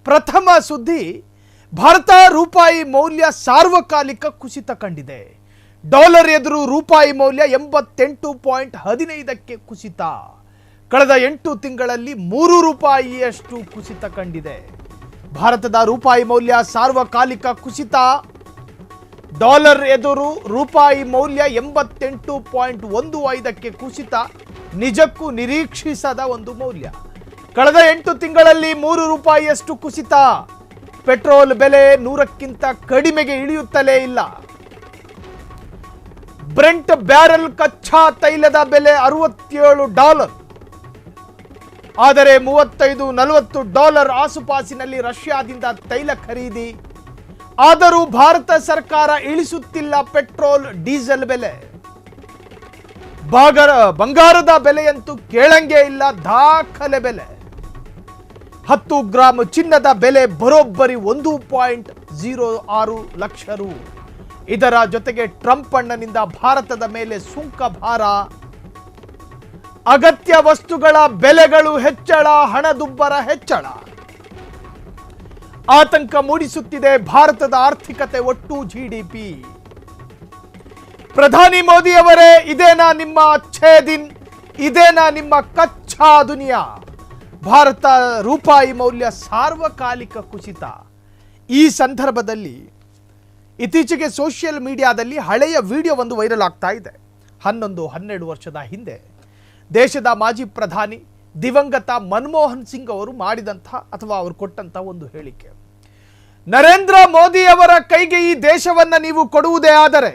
ಪ್ರಥಮ ಸುದ್ದಿ, ಭಾರತ ರೂಪಾಯಿ ಮೌಲ್ಯ ಸಾರ್ವಕಾಲಿಕ ಕುಸಿತ ಕಂಡಿದೆ. ಡಾಲರ್ ಎದುರು ರೂಪಾಯಿ ಮೌಲ್ಯ 88.15ಕ್ಕೆ ಕುಸಿತ. ಕಳೆದ 8 ತಿಂಗಳಲ್ಲಿ 3 ರೂಪಾಯಿಯಷ್ಟು ಕುಸಿತ ಕಂಡಿದೆ. ಭಾರತದ ರೂಪಾಯಿ ಮೌಲ್ಯ ಸಾರ್ವಕಾಲಿಕ ಕುಸಿತ. ಡಾಲರ್ ಎದುರು ರೂಪಾಯಿ ಮೌಲ್ಯ 88.15ಕ್ಕೆ ಕುಸಿತ ನಿಜಕ್ಕೂ ನಿರೀಕ್ಷಿಸದ ಒಂದು ಮೌಲ್ಯ. ಕಳೆದ 8 ತಿಂಗಳಲ್ಲಿ 3 ರೂಪಾಯಿಯಷ್ಟು ಕುಸಿತ. ಪೆಟ್ರೋಲ್ ಬೆಲೆ 100ಕ್ಕಿಂತ ಕಡಿಮೆಗೆ ಇಳಿಯುತ್ತಲೇ ಇಲ್ಲ. ಬ್ರೆಂಟ್ ಬ್ಯಾರೆಲ್ ಕಚ್ಚಾ ತೈಲದ ಬೆಲೆ $67, ಆದರೆ $35-40 ಆಸುಪಾಸಿನಲ್ಲಿ ರಷ್ಯಾದಿಂದ ತೈಲ ಖರೀದಿ. ಆದರೂ ಭಾರತ ಸರ್ಕಾರ ಇಳಿಸುತ್ತಿಲ್ಲ ಪೆಟ್ರೋಲ್ ಡೀಸೆಲ್ ಬೆಲೆ. ಬಂಗಾರದ ಬೆಲೆಯಂತೂ ಕೇಳಂಗೇ ಇಲ್ಲ, ದಾಖಲೆ ಬೆಲೆ. 10 ಗ್ರಾಂ ಚಿನ್ನದ ಬೆಲೆ ಬರೋಬ್ಬರಿ 1.06 ಲಕ್ಷ ರು. ಇದರ ಜೊತೆಗೆ ಟ್ರಂಪ್ ಅಣ್ಣನಿಂದ ಭಾರತದ ಮೇಲೆ ಸುಂಕ ಭಾರ. ಅಗತ್ಯ ವಸ್ತುಗಳ ಬೆಲೆಗಳು ಹೆಚ್ಚಳ, ಹಣದುಬ್ಬರ ಹೆಚ್ಚಳ ಆತಂಕ ಮೂಡಿಸುತ್ತಿದೆ ಭಾರತದ ಆರ್ಥಿಕತೆ, ಒಟ್ಟು ಜಿಡಿಪಿ. ಪ್ರಧಾನಿ ಮೋದಿಯವರೇ, ಇದೇನಾ ನಿಮ್ಮ ಅಚ್ಛೇ ದಿನ್, ಇದೇನಾ ನಿಮ್ಮ ಕಚ್ಚಾ ದುನಿಯಾ? ಭಾರತ ರೂಪಾಯಿ ಮೌಲ್ಯ ಸಾರ್ವಕಾಲಿಕ ಕುಸಿತ. ಈ ಸಂದರ್ಭದಲ್ಲಿ ಇತ್ತೀಚೆಗೆ ಸೋಷಿಯಲ್ ಮೀಡಿಯಾದಲ್ಲಿ ಹಳೆಯ ವಿಡಿಯೋ ಒಂದು ವೈರಲ್ ಆಗ್ತಾ ಇದೆ. 11-12 ವರ್ಷದ ಹಿಂದೆ ದೇಶದ ಮಾಜಿ ಪ್ರಧಾನಿ ದಿವಂಗತ ಮನಮೋಹನ್ ಸಿಂಗ್ ಅವರು ಮಾಡಿದಂಥ ಅಥವಾ ಅವರು ಕೊಟ್ಟಂಥ ಒಂದು ಹೇಳಿಕೆ. ನರೇಂದ್ರ ಮೋದಿಯವರ ಕೈಗೆ ಈ ದೇಶವನ್ನು ನೀವು ಕೊಡುವುದೇ ಆದರೆ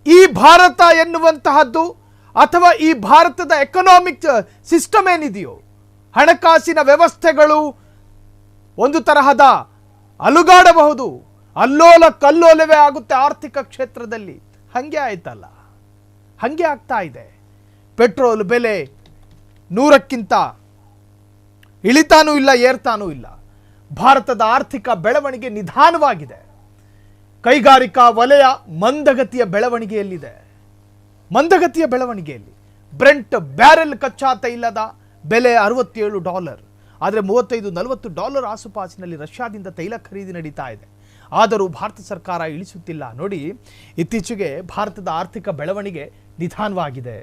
ಈ ಭಾರತ ಎನ್ನುವಂತಹದ್ದು ಅಥವಾ ಈ ಭಾರತದ ಎಕನಾಮಿಕ್ ಸಿಸ್ಟಮ್ ಏನಿದೆಯೋ, ಹಣಕಾಸಿನ ವ್ಯವಸ್ಥೆಗಳು ಒಂದು ತರಹದ ಅಲುಗಾಡಬಹುದು, ಅಲ್ಲೋಲ ಕಲ್ಲೋಲವೇ ಆಗುತ್ತೆ ಆರ್ಥಿಕ ಕ್ಷೇತ್ರದಲ್ಲಿ. ಹಾಗೆ ಆಯ್ತಲ್ಲ, ಹಾಗೆ ಆಗ್ತಾ ಇದೆ. ಪೆಟ್ರೋಲ್ ಬೆಲೆ 100ಕ್ಕಿಂತ ಇಳಿತಾನೂ ಇಲ್ಲ, ಏರ್ತಾನೂ ಇಲ್ಲ. ಭಾರತದ ಆರ್ಥಿಕ ಬೆಳವಣಿಗೆ ನಿಧಾನವಾಗಿದೆ. ಕೈಗಾರಿಕಾ ವಲಯ ಮಂದಗತಿಯ ಬೆಳವಣಿಗೆಯಲ್ಲಿದೆ. ಮಂದಗತಿಯ ಬೆಳವಣಿಗೆಯಲ್ಲಿ ಬ್ರೆಂಟ್ ಬ್ಯಾರೆಲ್ ಕಚ್ಚಾ ತೈಲದ ಬೆಲೆ $67, ಆದರೆ $35-40 ಆಸುಪಾಸಿನಲ್ಲಿ ರಷ್ಯಾದಿಂದ ತೈಲ ಖರೀದಿ ನಡೀತಾ ಇದೆ. ಆದರೂ ಭಾರತ ಸರ್ಕಾರ ಇಳಿಸುತ್ತಿಲ್ಲ. ನೋಡಿ, ಇತ್ತೀಚೆಗೆ ಭಾರತದ ಆರ್ಥಿಕ ಬೆಳವಣಿಗೆ ನಿಧಾನವಾಗಿದೆ.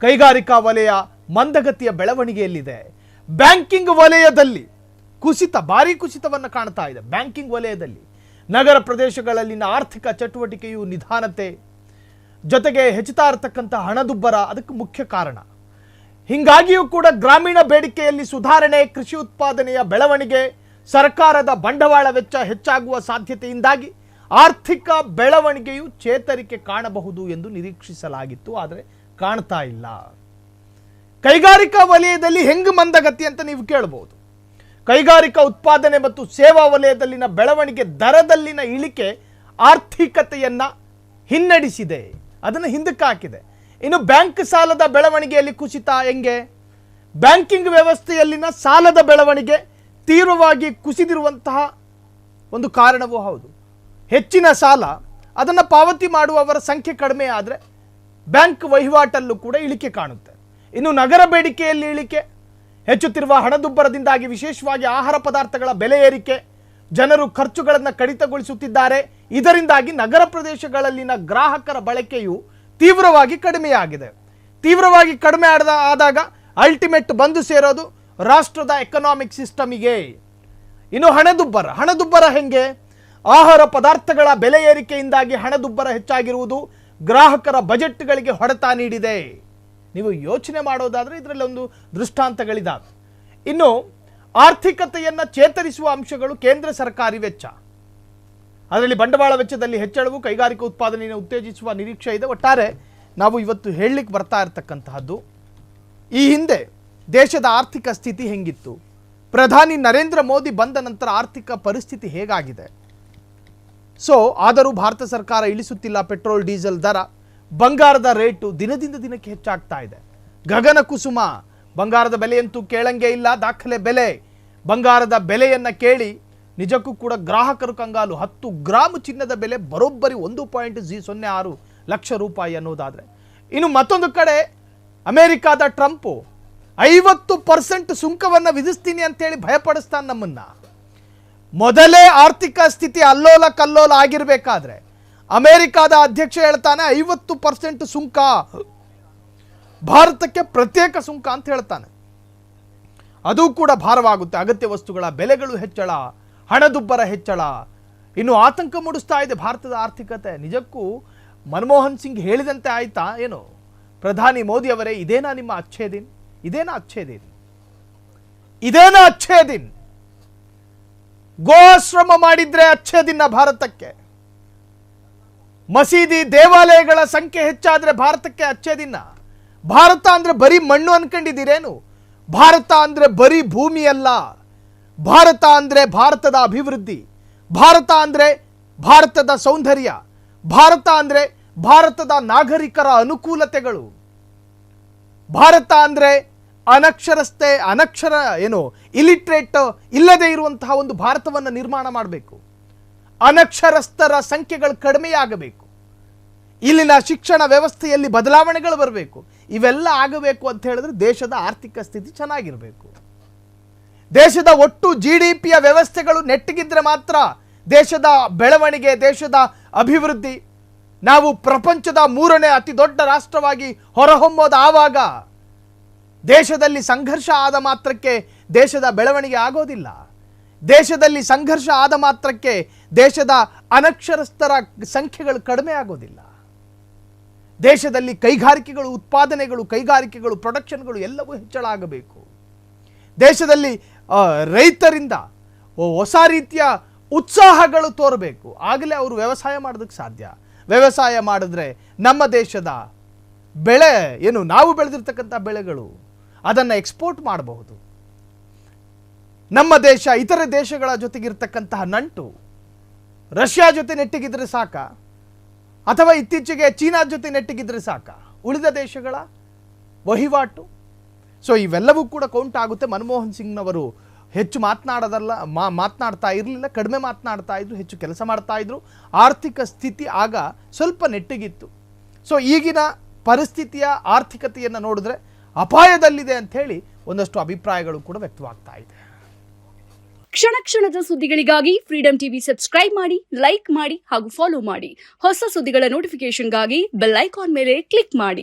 ಕೈಗಾರಿಕಾ ವಲಯ ಮಂದಗತಿಯ ಬೆಳವಣಿಗೆಯಲ್ಲಿದೆ. ಬ್ಯಾಂಕಿಂಗ್ ವಲಯದಲ್ಲಿ ಕುಸಿತ, ಭಾರೀ ಕುಸಿತವನ್ನು ಕಾಣ್ತಾ ಇದೆ. ಬ್ಯಾಂಕಿಂಗ್ ವಲಯದಲ್ಲಿ ನಗರ ಪ್ರದೇಶಗಳಲ್ಲಿನ ಆರ್ಥಿಕ ಚಟುವಟಿಕೆಯು ನಿಧಾನತೆ, ಜೊತೆಗೆ ಹೆಚ್ಚುತ್ತಾ ಇರತಕ್ಕಂಥ ಹಣದುಬ್ಬರ ಅದಕ್ಕೆ ಮುಖ್ಯ ಕಾರಣ. ಹೀಗಾಗಿಯೂ ಕೂಡ ಗ್ರಾಮೀಣ ಬೇಡಿಕೆಯಲ್ಲಿ ಸುಧಾರಣೆ, ಕೃಷಿ ಉತ್ಪಾದನೆಯ ಬೆಳವಣಿಗೆ, ಸರ್ಕಾರದ ಬಂಡವಾಳ ವೆಚ್ಚ ಹೆಚ್ಚಾಗುವ ಸಾಧ್ಯತೆಯಿಂದಾಗಿ ಆರ್ಥಿಕ ಬೆಳವಣಿಗೆಯು ಚೇತರಿಕೆ ಕಾಣಬಹುದು ಎಂದು ನಿರೀಕ್ಷಿಸಲಾಗಿತ್ತು, ಆದರೆ ಕಾಣ್ತಾ ಇಲ್ಲ. ಕೈಗಾರಿಕಾ ವಲಯದಲ್ಲಿ ಹೆಂಗೆ ಮಂದಗತಿ ಅಂತ ನೀವು ಕೇಳಬಹುದು. ಕೈಗಾರಿಕಾ ಉತ್ಪಾದನೆ ಮತ್ತು ಸೇವಾ ವಲಯದಲ್ಲಿನ ಬೆಳವಣಿಗೆ ದರದಲ್ಲಿನ ಇಳಿಕೆ ಆರ್ಥಿಕತೆಯನ್ನ ಹಿನ್ನಡೆಸಿದೆ, ಅದನ್ನು ಹಿಂದಕ್ಕೆ ಹಾಕಿದೆ. ಇನ್ನು ಬ್ಯಾಂಕ್ ಸಾಲದ ಬೆಳವಣಿಗೆಯಲ್ಲಿ ಕುಸಿತ ಹೆಂಗೆ? ಬ್ಯಾಂಕಿಂಗ್ ವ್ಯವಸ್ಥೆಯಲ್ಲಿನ ಸಾಲದ ಬೆಳವಣಿಗೆ ತೀವ್ರವಾಗಿ ಕುಸಿದಿರುವಂತಹ ಒಂದು ಕಾರಣವೂ ಹೌದು. ಹೆಚ್ಚಿನ ಸಾಲ, ಅದನ್ನು ಪಾವತಿ ಮಾಡುವವರ ಸಂಖ್ಯೆ ಕಡಿಮೆ ಆದರೆ ಬ್ಯಾಂಕ್ ವಹಿವಾಟಲ್ಲೂ ಕೂಡ ಇಳಿಕೆ ಕಾಣುತ್ತೆ. ಇನ್ನು ನಗರ ಬೇಡಿಕೆಯಲ್ಲಿ ಇಳಿಕೆ, ಹೆಚ್ಚುತ್ತಿರುವ ಹಣದುಬ್ಬರದಿಂದಾಗಿ ವಿಶೇಷವಾಗಿ ಆಹಾರ ಪದಾರ್ಥಗಳ ಬೆಲೆ ಏರಿಕೆ, ಜನರು ಖರ್ಚುಗಳನ್ನು ಕಡಿತಗೊಳಿಸುತ್ತಿದ್ದಾರೆ. ಇದರಿಂದಾಗಿ ನಗರ ಪ್ರದೇಶಗಳಲ್ಲಿನ ಗ್ರಾಹಕರ ಬಳಕೆಯು ತೀವ್ರವಾಗಿ ಕಡಿಮೆಯಾಗಿದೆ. ತೀವ್ರವಾಗಿ ಕಡಿಮೆ ಆದಾಗ ಅಲ್ಟಿಮೇಟ್ ಬಂದು ಸೇರೋದು ರಾಷ್ಟ್ರದ ಎಕನಾಮಿಕ್ ಸಿಸ್ಟಮಿಗೆ. ಇನ್ನು ಹಣದುಬ್ಬರ ಹೆಂಗೆ? ಆಹಾರ ಪದಾರ್ಥಗಳ ಬೆಲೆ ಏರಿಕೆಯಿಂದಾಗಿ ಹಣದುಬ್ಬರ ಹೆಚ್ಚಾಗಿರುವುದು ಗ್ರಾಹಕರ ಬಜೆಟ್ಗಳಿಗೆ ಹೊಡೆತ ನೀಡಿದೆ. ನೀವು ಯೋಚನೆ ಮಾಡೋದಾದರೆ ಇದರಲ್ಲಿ ಒಂದು ದೃಷ್ಟಾಂತಗಳಿದ್ದಾವೆ. ಇನ್ನು ಆರ್ಥಿಕತೆಯನ್ನು ಚೇತರಿಸುವ ಅಂಶಗಳು ಕೇಂದ್ರ ಸರ್ಕಾರಿ ವೆಚ್ಚ, ಅದರಲ್ಲಿ ಬಂಡವಾಳ ವೆಚ್ಚದಲ್ಲಿ ಹೆಚ್ಚಳವು ಕೈಗಾರಿಕಾ ಉತ್ಪಾದನೆಯನ್ನು ಉತ್ತೇಜಿಸುವ ನಿರೀಕ್ಷೆ ಇದೆ. ಒಟ್ಟಾರೆ ನಾವು ಇವತ್ತು ಹೇಳಲಿಕ್ಕೆ ಬರ್ತಾ ಇರತಕ್ಕಂತಹದ್ದು, ಈ ಹಿಂದೆ ದೇಶದ ಆರ್ಥಿಕ ಸ್ಥಿತಿ ಹೆಂಗಿತ್ತು, ಪ್ರಧಾನಿ ನರೇಂದ್ರ ಮೋದಿ ಬಂದ ನಂತರ ಆರ್ಥಿಕ ಪರಿಸ್ಥಿತಿ ಹೇಗಾಗಿದೆ. ಆದರೂ ಭಾರತ ಸರ್ಕಾರ ಇಳಿಸುತ್ತಿಲ್ಲ ಪೆಟ್ರೋಲ್ ಡೀಸೆಲ್ ದರ. ಬಂಗಾರದ ರೇಟು ದಿನದಿಂದ ದಿನಕ್ಕೆ ಹೆಚ್ಚಾಗ್ತಾ ಇದೆ. ಗಗನ ಕುಸುಮ, ಬಂಗಾರದ ಬೆಲೆಯಂತೂ ಕೇಳಂಗೇ ಇಲ್ಲ, ದಾಖಲೆ ಬೆಲೆ. ಬಂಗಾರದ ಬೆಲೆಯನ್ನು ಕೇಳಿ ನಿಜಕ್ಕೂ ಕೂಡ ಗ್ರಾಹಕರು ಕಂಗಾಲು. 10 ಗ್ರಾಂ ಚಿನ್ನದ ಬೆಲೆ ಬರೋಬ್ಬರಿ 1.06 ಲಕ್ಷ ರೂಪಾಯಿ ಅನ್ನೋದಾದರೆ, ಇನ್ನು ಮತ್ತೊಂದು ಕಡೆ ಅಮೆರಿಕಾದ ಟ್ರಂಪ್ 50% ಸುಂಕವನ್ನು ವಿಧಿಸ್ತೀನಿ ಅಂತೇಳಿ ಭಯಪಡಿಸ್ತಾನೆ ನಮ್ಮನ್ನ. ಮೊದಲೇ ಆರ್ಥಿಕ ಸ್ಥಿತಿ ಅಲ್ಲೋಲ ಕಲ್ಲೋಲ ಆಗಿರಬೇಕಾದ್ರೆ ಅಮೆರಿಕಾದ ಅಧ್ಯಕ್ಷ ಹೇಳ್ತಾನೆ 50% ಸುಂಕ, ಭಾರತಕ್ಕೆ ಪ್ರತ್ಯೇಕ ಸುಂಕ ಅಂತ ಹೇಳ್ತಾನೆ. ಅದು ಕೂಡ ಭಾರವಾಗುತ್ತೆ. ಅಗತ್ಯ ವಸ್ತುಗಳ ಬೆಲೆಗಳು ಹೆಚ್ಚಳ, ಹಣದುಬ್ಬರ ಹೆಚ್ಚಳ ಇನ್ನು ಆತಂಕ ಮೂಡಿಸ್ತಾ ಇದೆ ಭಾರತದ ಆರ್ಥಿಕತೆ. ನಿಜಕ್ಕೂ ಮನಮೋಹನ್ ಸಿಂಗ್ ಹೇಳಿದಂತೆ ಆಯ್ತಾ ಏನು? ಪ್ರಧಾನಿ ಮೋದಿ ಅವರೇ, ಇದೇನಾ ನಿಮ್ಮ ಅಚ್ಚೇ ದಿನ್? ಇದೇನಾ ಅಚ್ಚೇ ದಿನ್? ಇದೇನಾ ಅಚ್ಚೇ ದಿನ್? ಗೋಶ್ರಮ ಮಾಡಿದ್ರೆ ಅಚ್ಚೇ ದಿನ ಭಾರತಕ್ಕೆ. ಮಸೀದಿ ದೇವಾಲಯಗಳ ಸಂಖ್ಯೆ ಹೆಚ್ಚಾದ್ರೆ ಭಾರತಕ್ಕೆ ಅಚ್ಚೇ ದಿನ. ಭಾರತ ಅಂದ್ರೆ ಬರೀ ಮಣ್ಣು ಅನ್ಕೊಂಡಿದ್ದೀರೇನು? ಭಾರತ ಅಂದ್ರೆ ಬರೀ ಭೂಮಿ ಅಲ್ಲ. ಭಾರತ ಅಂದ್ರೆ ಭಾರತದ ಅಭಿವೃದ್ಧಿ, ಭಾರತ ಅಂದ್ರೆ ಭಾರತದ ಸೌಂದರ್ಯ, ಭಾರತ ಅಂದ್ರೆ ಭಾರತದ ನಾಗರಿಕರ ಅನುಕೂಲತೆಗಳು, ಭಾರತ ಅಂದ್ರೆ ಅನಕ್ಷರ ಇಲಿಟ್ರೇಟ್ ಇಲ್ಲದೆ ಇರುವಂತಹ ಒಂದು ಭಾರತವನ್ನು ನಿರ್ಮಾಣ ಮಾಡಬೇಕು. ಅನಕ್ಷರಸ್ಥರ ಸಂಖ್ಯೆಗಳು ಕಡಿಮೆಯಾಗಬೇಕು. ಇಲ್ಲಿನ ಶಿಕ್ಷಣ ವ್ಯವಸ್ಥೆಯಲ್ಲಿ ಬದಲಾವಣೆಗಳು ಬರಬೇಕು. ಇವೆಲ್ಲ ಆಗಬೇಕು ಅಂತ ಹೇಳಿದ್ರೆ ದೇಶದ ಆರ್ಥಿಕ ಸ್ಥಿತಿ ಚೆನ್ನಾಗಿರಬೇಕು. ದೇಶದ ಒಟ್ಟು GDPಯ ವ್ಯವಸ್ಥೆಗಳು ನೆಟ್ಟಗಿದ್ರೆ ಮಾತ್ರ ದೇಶದ ಬೆಳವಣಿಗೆ, ದೇಶದ ಅಭಿವೃದ್ಧಿ. ನಾವು ಪ್ರಪಂಚದ 3ನೇ ಅತಿ ದೊಡ್ಡ ರಾಷ್ಟ್ರವಾಗಿ ಹೊರಹೊಮ್ಮೋದು ಆವಾಗ. ದೇಶದಲ್ಲಿ ಸಂಘರ್ಷ ಆದ ಮಾತ್ರಕ್ಕೆ ದೇಶದ ಬೆಳವಣಿಗೆ ಆಗೋದಿಲ್ಲ. ದೇಶದಲ್ಲಿ ಸಂಘರ್ಷ ಆದ ಮಾತ್ರಕ್ಕೆ ದೇಶದ ಅನಕ್ಷರಸ್ಥರ ಸಂಖ್ಯೆಗಳು ಕಡಿಮೆ ಆಗೋದಿಲ್ಲ. ದೇಶದಲ್ಲಿ ಕೈಗಾರಿಕೆಗಳು, ಉತ್ಪಾದನೆಗಳು, ಕೈಗಾರಿಕೆಗಳು, ಪ್ರೊಡಕ್ಷನ್ಗಳು ಎಲ್ಲವೂ ಹೆಚ್ಚಳ ಆಗಬೇಕು. ದೇಶದಲ್ಲಿ ರೈತರಿಂದ ಹೊಸ ರೀತಿಯ ಉತ್ಸಾಹಗಳು ತೋರಬೇಕು. ಆಗಲೇ ಅವರು ವ್ಯವಸಾಯ ಮಾಡೋದಕ್ಕೆ ಸಾಧ್ಯ. ವ್ಯವಸಾಯ ಮಾಡಿದ್ರೆ ನಮ್ಮ ದೇಶದ ಬೆಳೆ ನಾವು ಬೆಳೆದಿರ್ತಕ್ಕಂಥ ಬೆಳೆಗಳು ಅದನ್ನು ಎಕ್ಸ್ಪೋರ್ಟ್ ಮಾಡಬಹುದು. ನಮ್ಮ ದೇಶ ಇತರೆ ದೇಶಗಳ ಜೊತೆಗಿರ್ತಕ್ಕಂತಹ ನಂಟು ರಷ್ಯಾ ಜೊತೆ ನೆಟ್ಟಿಗಿದ್ರೆ ಸಾಕ, ಅಥವಾ ಇತ್ತೀಚೆಗೆ ಚೀನಾ ಜೊತೆ ನೆಟ್ಟಿಗಿದ್ರೆ ಸಾಕ, ಉಳಿದ ದೇಶಗಳ ವಹಿವಾಟು. ಸೊ ಇವೆಲ್ಲವೂ ಕೂಡ ಕೌಂಟ್ ಆಗುತ್ತೆ. ಮನಮೋಹನ್ ಸಿಂಗ್ನವರು ಹೆಚ್ಚು ಮಾತನಾಡ್ತಾ ಇರಲಿಲ್ಲ, ಕಡಿಮೆ ಮಾತನಾಡ್ತಾ ಇದ್ರು, ಹೆಚ್ಚು ಕೆಲಸ ಮಾಡ್ತಾ ಇದ್ರು. ಆರ್ಥಿಕ ಸ್ಥಿತಿ ಆಗ ಸ್ವಲ್ಪ ನೆಟ್ಟಿಗಿತ್ತು. ಸೊ ಈಗಿನ ಪರಿಸ್ಥಿತಿಯ ಆರ್ಥಿಕತೆಯನ್ನು ನೋಡಿದ್ರೆ ಅಪಾಯದಲ್ಲಿದೆ ಅಂತ ಹೇಳಿ ಒಂದಷ್ಟು ಅಭಿಪ್ರಾಯಗಳು ಕೂಡ ವ್ಯಕ್ತವಾಗ್ತಾ ಇದೆ. ಕ್ಷಣ ಕ್ಷಣದ ಸುದ್ದಿಗಳಿಗಾಗಿ ಫ್ರೀಡಂ ಟಿವಿ ಸಬ್ಸ್ಕ್ರೈಬ್ ಮಾಡಿ, ಲೈಕ್ ಮಾಡಿ ಹಾಗೂ ಫಾಲೋ ಮಾಡಿ. ಹೊಸ ಸುದ್ದಿಗಳ ನೋಟಿಫಿಕೇಶನ್ಗಾಗಿ ಬೆಲ್ ಐಕಾನ್ ಮೇಲೆ ಕ್ಲಿಕ್ ಮಾಡಿ.